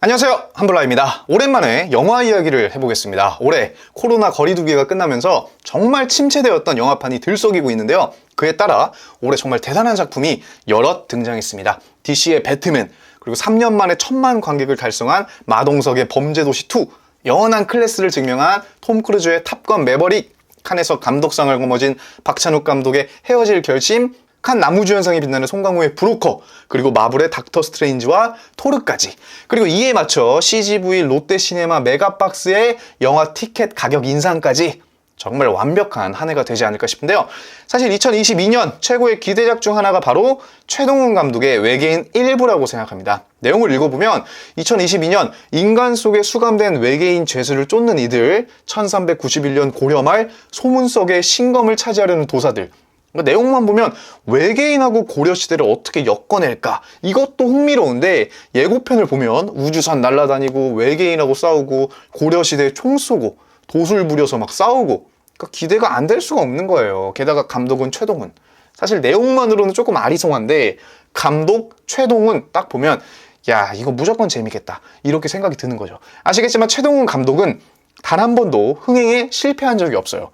안녕하세요, 한블라입니다. 오랜만에 영화 이야기를 해보겠습니다. 올해 코로나 거리두기가 끝나면서 정말 침체되었던 영화판이 들썩이고 있는데요. 그에 따라 올해 정말 대단한 작품이 여럿 등장했습니다. DC의 배트맨, 그리고 3년 만에 1000만 관객을 달성한 마동석의 범죄도시 2, 영원한 클래스를 증명한 톰 크루즈의 탑건 매버릭, 칸에서 감독상을 거머쥔 박찬욱 감독의 헤어질 결심, 칸 나무주연상이 빛나는 송강호의 브로커, 그리고 마블의 닥터 스트레인지와 토르까지, 그리고 이에 맞춰 CGV 롯데시네마 메가박스의 영화 티켓 가격 인상까지 정말 완벽한 한 해가 되지 않을까 싶은데요. 사실 2022년 최고의 기대작 중 하나가 바로 최동훈 감독의 외계인 1부라고 생각합니다. 내용을 읽어보면 2022년 인간 속에 수감된 외계인 죄수를 쫓는 이들, 1391년 고려 말 소문석의 신검을 차지하려는 도사들, 내용만 보면 외계인하고 고려시대를 어떻게 엮어낼까, 이것도 흥미로운데 예고편을 보면 우주선 날아다니고 외계인하고 싸우고 고려시대에 총 쏘고 도술 부려서 막 싸우고, 그러니까 기대가 안 될 수가 없는 거예요. 게다가 감독은 최동훈. 사실 내용만으로는 조금 아리송한데 감독 최동훈 딱 보면 야, 이거 무조건 재밌겠다, 이렇게 생각이 드는 거죠. 아시겠지만 최동훈 감독은 단 한 번도 흥행에 실패한 적이 없어요.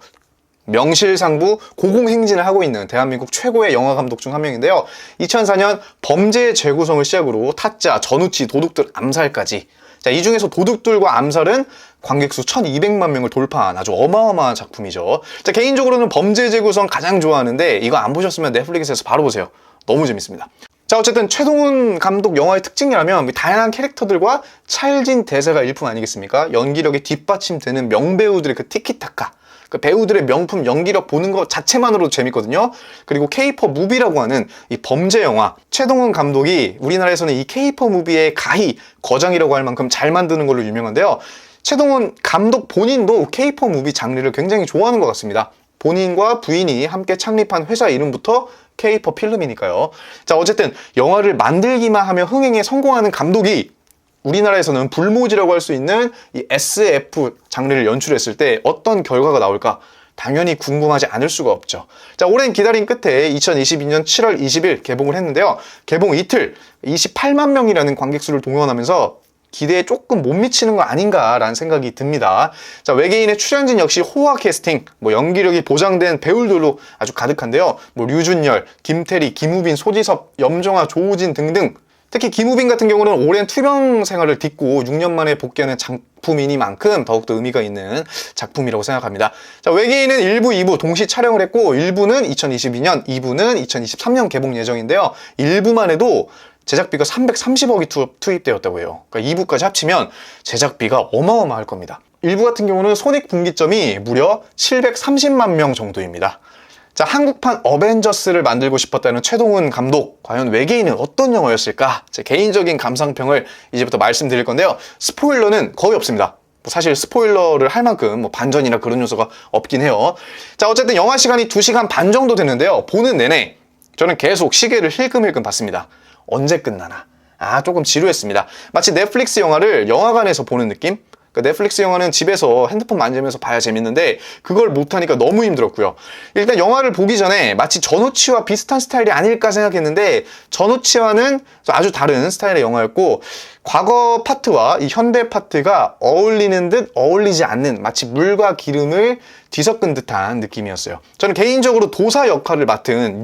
명실상부 고공행진을 하고 있는 대한민국 최고의 영화 감독 중 한 명인데요. 2004년 범죄의 재구성을 시작으로 타짜, 전우치, 도둑들, 암살까지, 이 중에서 도둑들과 암살은 관객수 1200만 명을 돌파한 아주 어마어마한 작품이죠. 개인적으로는 범죄의 재구성 가장 좋아하는데 이거 안 보셨으면 넷플릭스에서 바로 보세요. 너무 재밌습니다. 어쨌든 최동훈 감독 영화의 특징이라면 다양한 캐릭터들과 찰진 대사가 일품 아니겠습니까? 연기력에 뒷받침되는 명배우들의 그 티키타카, 그 배우들의 명품 연기력 보는 것 자체만으로도 재밌거든요. 그리고 K-POP 무비라고 하는 이 범죄 영화, 최동훈 감독이 우리나라에서는 이 K-POP 무비의 가히 거장이라고 할 만큼 잘 만드는 걸로 유명한데요. 최동훈 감독 본인도 K-POP 무비 장르를 굉장히 좋아하는 것 같습니다. 본인과 부인이 함께 창립한 회사 이름부터 K-POP 필름이니까요. 어쨌든 영화를 만들기만 하면 흥행에 성공하는 감독이 우리나라에서는 불모지라고 할 수 있는 이 SF 장르를 연출했을 때 어떤 결과가 나올까 당연히 궁금하지 않을 수가 없죠. 오랜 기다림 끝에 2022년 7월 20일 개봉을 했는데요. 개봉 이틀 28만 명이라는 관객수를 동원하면서 기대에 조금 못 미치는 거 아닌가라는 생각이 듭니다. 외계인의 출연진 역시 호화 캐스팅, 연기력이 보장된 배우들로 아주 가득한데요. 류준열, 김태리, 김우빈, 소지섭, 염정아, 조우진 등등. 특히 김우빈 같은 경우는 오랜 투병 생활을 딛고 6년 만에 복귀하는 작품이니만큼 더욱더 의미가 있는 작품이라고 생각합니다. 외계인은 1부, 2부 동시 촬영을 했고 1부는 2022년, 2부는 2023년 개봉 예정인데요. 1부만 해도 제작비가 330억이 투입되었다고 해요. 그러니까 2부까지 합치면 제작비가 어마어마할 겁니다. 1부 같은 경우는 손익분기점이 무려 730만 명 정도입니다. 한국판 어벤져스를 만들고 싶었다는 최동훈 감독, 과연 외계인은 어떤 영화였을까? 제 개인적인 감상평을 이제부터 말씀드릴 건데요. 스포일러는 거의 없습니다. 사실 스포일러를 할 만큼 반전이나 그런 요소가 없긴 해요. 어쨌든 영화 시간이 2시간 반 정도 되는데요. 보는 내내 저는 계속 시계를 힐끔힐끔 봤습니다. 언제 끝나나? 조금 지루했습니다. 마치 넷플릭스 영화를 영화관에서 보는 느낌? 넷플릭스 영화는 집에서 핸드폰 만지면서 봐야 재밌는데 그걸 못하니까 너무 힘들었고요. 일단 영화를 보기 전에 마치 전우치와 비슷한 스타일이 아닐까 생각했는데 전우치와는 아주 다른 스타일의 영화였고, 과거 파트와 이 현대 파트가 어울리는 듯 어울리지 않는, 마치 물과 기름을 뒤섞은 듯한 느낌이었어요. 저는 개인적으로 도사 역할을 맡은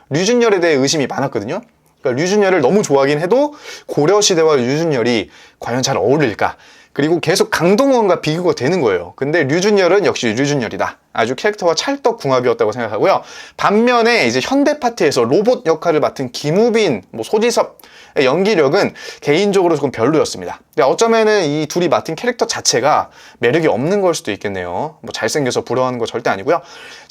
류준열에 대해 의심이 많았거든요. 류준열을 너무 좋아하긴 해도 고려시대와 류준열이 과연 잘 어울릴까? 그리고 계속 강동원과 비교가 되는 거예요. 근데 류준열은 역시 류준열이다. 아주 캐릭터와 찰떡궁합이었다고 생각하고요. 반면에 이제 현대 파트에서 로봇 역할을 맡은 김우빈, 소지섭의 연기력은 개인적으로 조금 별로였습니다. 어쩌면은 이 둘이 맡은 캐릭터 자체가 매력이 없는 걸 수도 있겠네요. 잘생겨서 부러워하는 거 절대 아니고요.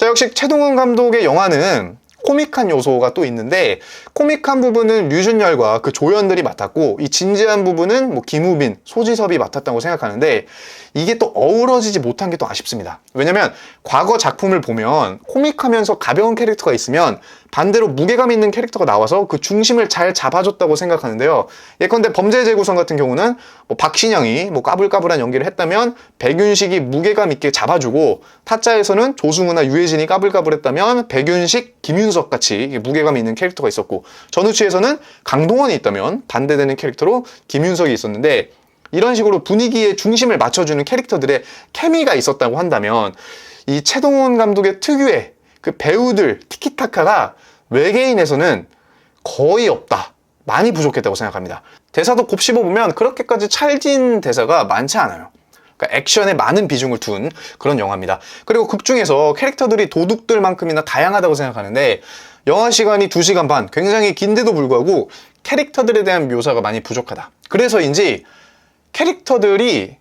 역시 최동훈 감독의 영화는 코믹한 요소가 또 있는데, 코믹한 부분은 류준열과 그 조연들이 맡았고 이 진지한 부분은 김우빈, 소지섭이 맡았다고 생각하는데 이게 또 어우러지지 못한 게 또 아쉽습니다. 왜냐면 과거 작품을 보면 코믹하면서 가벼운 캐릭터가 있으면 반대로 무게감 있는 캐릭터가 나와서 그 중심을 잘 잡아줬다고 생각하는데요. 예컨대 범죄 재구성 같은 경우는 박신양이 까불까불한 연기를 했다면 백윤식이 무게감 있게 잡아주고, 타짜에서는 조승우나 유해진이 까불까불했다면 백윤식, 김윤석 같이 무게감 있는 캐릭터가 있었고, 전우치에서는 강동원이 있다면 반대되는 캐릭터로 김윤석이 있었는데, 이런 식으로 분위기의 중심을 맞춰주는 캐릭터들의 케미가 있었다고 한다면 이 최동원 감독의 특유의 그 배우들 티키타카가 외계인에서는 거의 없다. 많이 부족했다고 생각합니다. 대사도 곱씹어보면 그렇게까지 찰진 대사가 많지 않아요. 그러니까 액션에 많은 비중을 둔 그런 영화입니다. 그리고 극 중에서 캐릭터들이 도둑들만큼이나 다양하다고 생각하는데 영화 시간이 2시간 반, 굉장히 긴데도 불구하고 캐릭터들에 대한 묘사가 많이 부족하다. 그래서인지 캐릭터들이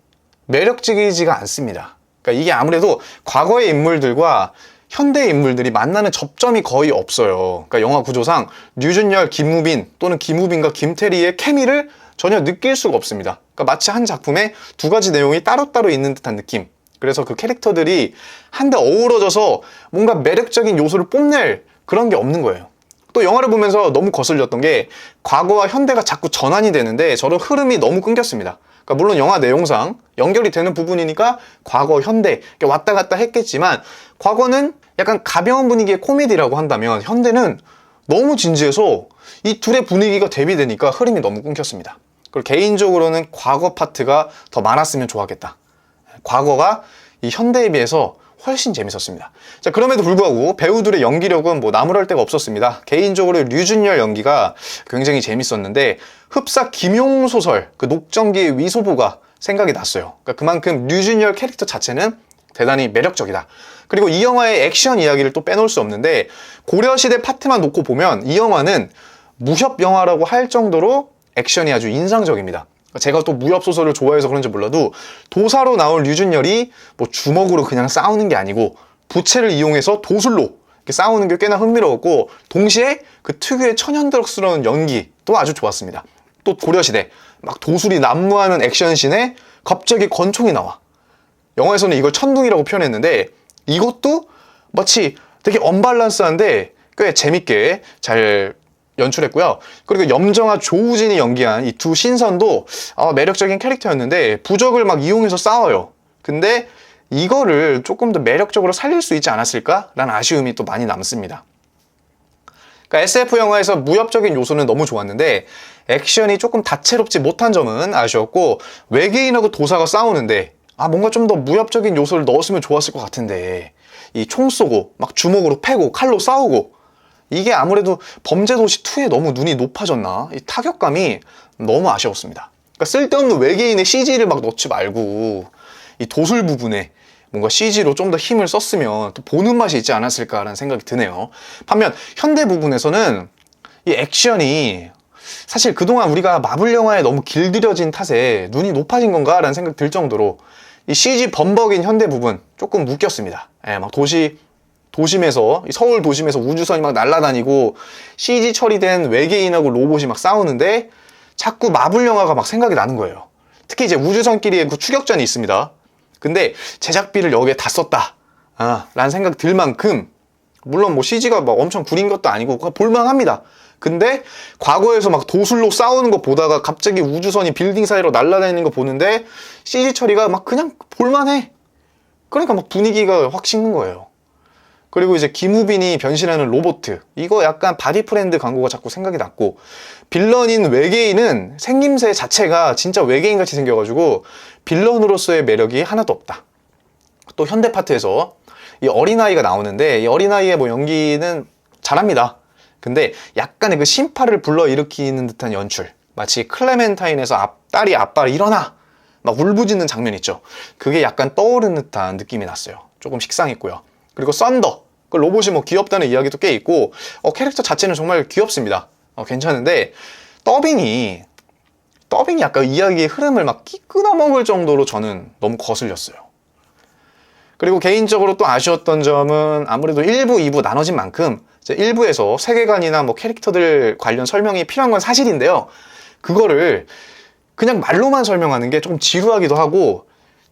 매력적이지가 않습니다. 그러니까 이게 아무래도 과거의 인물들과 현대의 인물들이 만나는 접점이 거의 없어요. 그러니까 영화 구조상 류준열, 김우빈 또는 김우빈과 김태리의 케미를 전혀 느낄 수가 없습니다. 그러니까 마치 한 작품에 두 가지 내용이 따로따로 있는 듯한 느낌. 그래서 그 캐릭터들이 한데 어우러져서 뭔가 매력적인 요소를 뽐낼 그런 게 없는 거예요. 또 영화를 보면서 너무 거슬렸던 게 과거와 현대가 자꾸 전환이 되는데 저런 흐름이 너무 끊겼습니다. 그러니까 물론 영화 내용상 연결이 되는 부분이니까 과거, 현대 이렇게 왔다 갔다 했겠지만 과거는 약간 가벼운 분위기의 코미디라고 한다면 현대는 너무 진지해서 이 둘의 분위기가 대비되니까 흐름이 너무 끊겼습니다. 그리고 개인적으로는 과거 파트가 더 많았으면 좋았겠다. 과거가 이 현대에 비해서 훨씬 재밌었습니다. 자, 그럼에도 불구하고 배우들의 연기력은 뭐 나무랄 데가 없었습니다. 개인적으로 류준열 연기가 굉장히 재밌었는데 흡사 김용 소설 그 녹정기의 위소보가 생각이 났어요. 그러니까 그만큼 류준열 캐릭터 자체는 대단히 매력적이다. 그리고 이 영화의 액션 이야기를 또 빼놓을 수 없는데 고려시대 파트만 놓고 보면 이 영화는 무협 영화라고 할 정도로 액션이 아주 인상적입니다. 제가 또 무협소설을 좋아해서 그런지 몰라도 도사로 나온 류준열이 뭐 주먹으로 그냥 싸우는 게 아니고 부채를 이용해서 도술로 이렇게 싸우는 게 꽤나 흥미로웠고 동시에 그 특유의 천연덕스러운 연기도 아주 좋았습니다. 또 고려시대 막 도술이 난무하는 액션씬에 갑자기 권총이 나와. 영화에서는 이걸 천둥이라고 표현했는데 이것도 마치 되게 언밸런스한데 꽤 재밌게 잘 연출했고요. 그리고 염정아, 조우진이 연기한 이 두 신선도 매력적인 캐릭터였는데 부적을 막 이용해서 싸워요. 근데 이거를 조금 더 매력적으로 살릴 수 있지 않았을까라는 아쉬움이 또 많이 남습니다. 그러니까 SF 영화에서 무협적인 요소는 너무 좋았는데 액션이 조금 다채롭지 못한 점은 아쉬웠고 외계인하고 도사가 싸우는데 뭔가 좀 더 무협적인 요소를 넣었으면 좋았을 것 같은데 이 총 쏘고 막 주먹으로 패고 칼로 싸우고 이게 아무래도 범죄도시2에 너무 눈이 높아졌나? 이 타격감이 너무 아쉬웠습니다. 그러니까 쓸데없는 외계인의 CG를 막 넣지 말고 이 도술 부분에 뭔가 CG로 좀 더 힘을 썼으면 또 보는 맛이 있지 않았을까라는 생각이 드네요. 반면 현대 부분에서는 이 액션이 사실 그동안 우리가 마블 영화에 너무 길들여진 탓에 눈이 높아진 건가라는 생각이 들 정도로 이 CG 범벅인 현대 부분 조금 웃겼습니다. 막 도심에서 서울 도심에서 우주선이 막 날아다니고 CG 처리된 외계인하고 로봇이 막 싸우는데 자꾸 마블 영화가 막 생각이 나는 거예요. 특히 이제 우주선끼리의 그 추격전이 있습니다. 근데 제작비를 여기에 다 썼다 라는 생각이 들 만큼 물론 뭐 CG가 막 엄청 구린 것도 아니고 볼만합니다. 근데 과거에서 막 도술로 싸우는 거 보다가 갑자기 우주선이 빌딩 사이로 날아다니는 거 보는데 CG 처리가 막 그냥 볼만해. 그러니까 막 분위기가 확 식는 거예요. 그리고 이제 김우빈이 변신하는 로봇 이거 약간 바디프렌드 광고가 자꾸 생각이 났고 빌런인 외계인은 생김새 자체가 진짜 외계인같이 생겨가지고 빌런으로서의 매력이 하나도 없다. 또 현대 파트에서 이 어린아이가 나오는데 이 어린아이의 뭐 연기는 잘합니다. 근데 약간의 그 심파를 불러일으키는 듯한 연출, 마치 클레멘타인에서 딸이 아빠를 일어나 막 울부짖는 장면 있죠. 그게 약간 떠오르는 듯한 느낌이 났어요. 조금 식상했고요. 그리고 썬더, 그 로봇이 뭐 귀엽다는 이야기도 꽤 있고 캐릭터 자체는 정말 귀엽습니다. 괜찮은데 더빙이 약간 이야기의 흐름을 막 끊어먹을 정도로 저는 너무 거슬렸어요. 그리고 개인적으로 또 아쉬웠던 점은 아무래도 1부, 2부 나눠진 만큼 이제 1부에서 세계관이나 뭐 캐릭터들 관련 설명이 필요한 건 사실인데요. 그거를 그냥 말로만 설명하는 게 좀 지루하기도 하고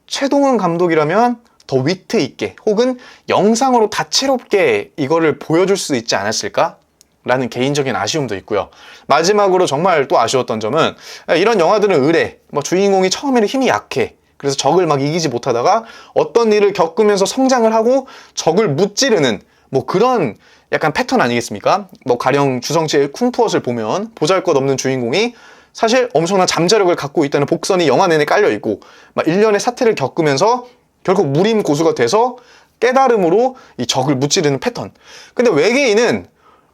최동원 감독이라면 더 위트 있게 혹은 영상으로 다채롭게 이거를 보여줄 수 있지 않았을까? 라는 개인적인 아쉬움도 있고요. 마지막으로 정말 또 아쉬웠던 점은 이런 영화들은 의뢰, 뭐 주인공이 처음에는 힘이 약해. 그래서 적을 막 이기지 못하다가 어떤 일을 겪으면서 성장을 하고 적을 무찌르는 뭐 그런 약간 패턴 아니겠습니까? 뭐 가령 주성치의 쿵푸엇을 보면 보잘것없는 주인공이 사실 엄청난 잠재력을 갖고 있다는 복선이 영화 내내 깔려있고 막 일련의 사태를 겪으면서 결국 무림 고수가 돼서 깨달음으로 이 적을 무찌르는 패턴. 근데 외계인은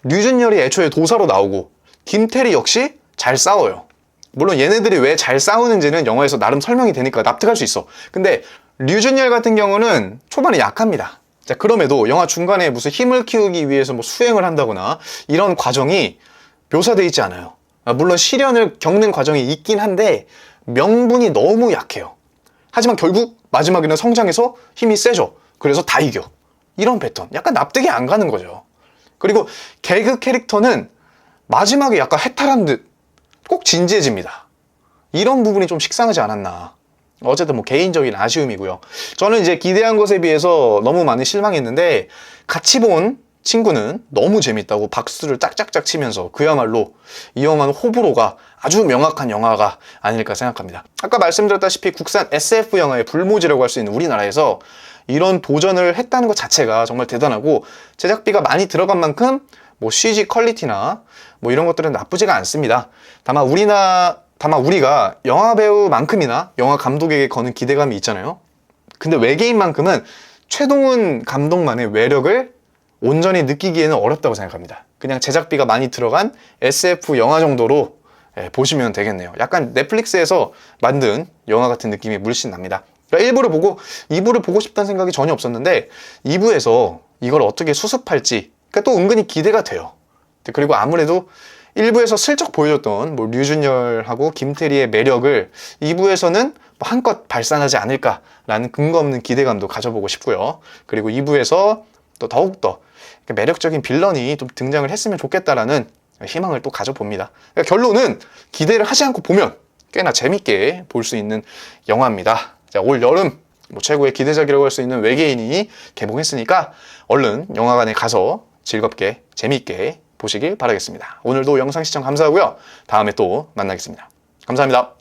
류준열이 애초에 도사로 나오고 김태리 역시 잘 싸워요. 물론 얘네들이 왜 잘 싸우는지는 영화에서 나름 설명이 되니까 납득할 수 있어. 근데 류준열 같은 경우는 초반에 약합니다. 자, 그럼에도 영화 중간에 무슨 힘을 키우기 위해서 뭐 수행을 한다거나 이런 과정이 묘사되어 있지 않아요. 물론 시련을 겪는 과정이 있긴 한데 명분이 너무 약해요. 하지만 결국 마지막에는 성장해서 힘이 세져. 그래서 다 이겨. 이런 패턴. 약간 납득이 안 가는 거죠. 그리고 개그 캐릭터는 마지막에 약간 해탈한 듯 꼭 진지해집니다. 이런 부분이 좀 식상하지 않았나. 어쨌든 뭐 개인적인 아쉬움이고요. 저는 이제 기대한 것에 비해서 너무 많이 실망했는데 같이 본 친구는 너무 재밌다고 박수를 짝짝짝 치면서 그야말로 이 영화는 호불호가 아주 명확한 영화가 아닐까 생각합니다. 아까 말씀드렸다시피 국산 SF 영화의 불모지라고 할 수 있는 우리나라에서 이런 도전을 했다는 것 자체가 정말 대단하고 제작비가 많이 들어간 만큼 뭐 CG 퀄리티나 뭐 이런 것들은 나쁘지가 않습니다. 다만 우리가 영화 배우만큼이나 영화 감독에게 거는 기대감이 있잖아요. 근데 외계인만큼은 최동훈 감독만의 매력을 온전히 느끼기에는 어렵다고 생각합니다. 그냥 제작비가 많이 들어간 SF 영화 정도로 보시면 되겠네요. 약간 넷플릭스에서 만든 영화 같은 느낌이 물씬 납니다. 그러니까 1부를 보고 2부를 보고 싶다는 생각이 전혀 없었는데 2부에서 이걸 어떻게 수습할지 그러니까 또 은근히 기대가 돼요. 그리고 아무래도 1부에서 슬쩍 보여줬던 뭐 류준열하고 김태리의 매력을 2부에서는 뭐 한껏 발산하지 않을까라는 근거 없는 기대감도 가져보고 싶고요. 그리고 2부에서 또 더욱더 매력적인 빌런이 좀 등장을 했으면 좋겠다라는 희망을 또 가져봅니다. 그러니까 결론은 기대를 하지 않고 보면 꽤나 재밌게 볼 수 있는 영화입니다. 자, 올 여름 뭐 최고의 기대작이라고 할 수 있는 외계인이 개봉했으니까 얼른 영화관에 가서 즐겁게 재미있게 보시길 바라겠습니다. 오늘도 영상 시청 감사하고요. 다음에 또 만나겠습니다. 감사합니다.